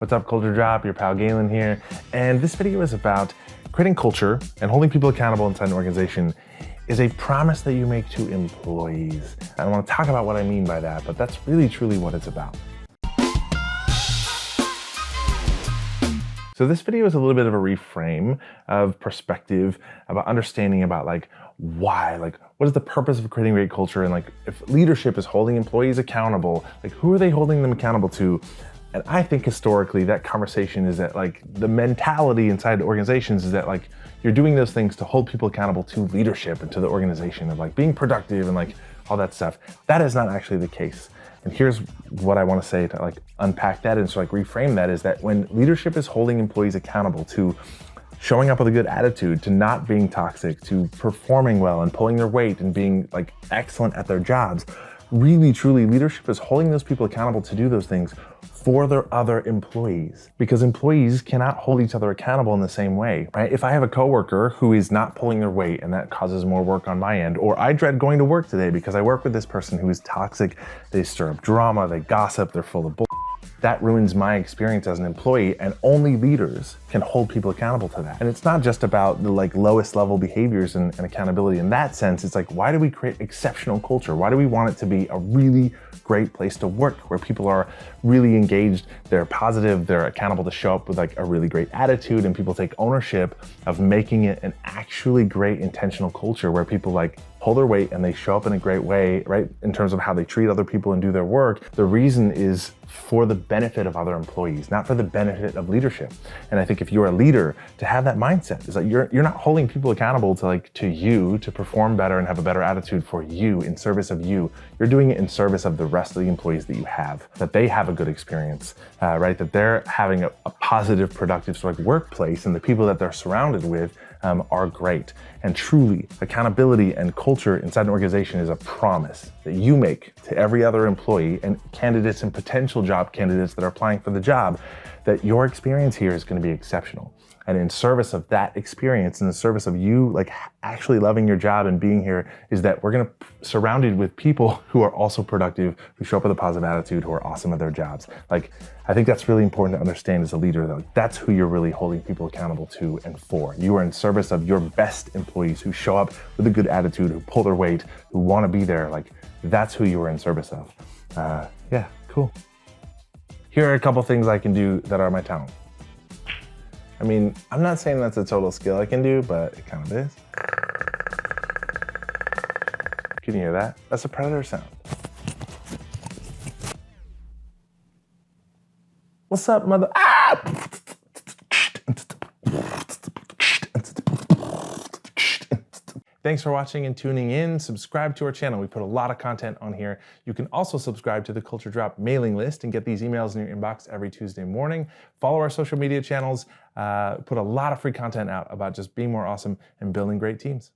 What's up, Culture Drop? Your pal Galen here. And this video is about creating culture and holding people accountable inside an organization is a promise that you make to employees. I want to talk about what I mean by that, but that's really truly what it's about. So this video is a little bit of a reframe of perspective about understanding about why, what is the purpose of creating great culture, and if leadership is holding employees accountable, who are they holding them accountable to? And I think historically that conversation is that the mentality inside the organizations is that you're doing those things to hold people accountable to leadership and to the organization of being productive and all that stuff. That is not actually the case. And here's what I want to say to unpack that and reframe that is that when leadership is holding employees accountable to showing up with a good attitude, to not being toxic, to performing well and pulling their weight and being excellent at their jobs, really truly leadership is holding those people accountable to do those things for their other employees, because employees cannot hold each other accountable in the same way, right? If I have a coworker who is not pulling their weight and that causes more work on my end, or I dread going to work today because I work with this person who is toxic, they stir up drama, they gossip, they're full of bull. That ruins my experience as an employee, and only leaders can hold people accountable to that. And it's not just about the lowest level behaviors and accountability in that sense. It's why do we create exceptional culture? Why do we want it to be a really great place to work where people are really engaged, they're positive, they're accountable to show up with a really great attitude, and people take ownership of making it an actually great intentional culture where people pull their weight and they show up in a great way, right? In terms of how they treat other people and do their work. The reason is for the benefit of other employees, not for the benefit of leadership. And I think if you're a leader, to have that mindset is you're not holding people accountable to you to perform better and have a better attitude for you, in service of you. You're doing it in service of the rest of the employees that you have, that they have a good experience, right? That they're having a positive, productive workplace, and the people that they're surrounded with are great. And truly, accountability and culture inside an organization is a promise that you make to every other employee and candidates and potential job candidates that are applying for the job, that your experience here is going to be exceptional. And in service of that experience, in the service of you actually loving your job and being here, is that we're going to surrounded with people who are also productive, who show up with a positive attitude, who are awesome at their jobs. I think that's really important to understand as a leader, though. That's who you're really holding people accountable to and for. You are in service of your best employees who show up with a good attitude, who pull their weight, who want to be there. That's who you are in service of. Yeah, cool. Here are a couple things I can do that are my talent. I mean, I'm not saying that's a total skill I can do, but it kind of is. Can you hear that? That's a predator sound. What's up, mother? Ah! Thanks for watching and tuning in. Subscribe to our channel. We put a lot of content on here. You can also subscribe to the Culture Drop mailing list and get these emails in your inbox every Tuesday morning. Follow our social media channels. Put a lot of free content out about just being more awesome and building great teams.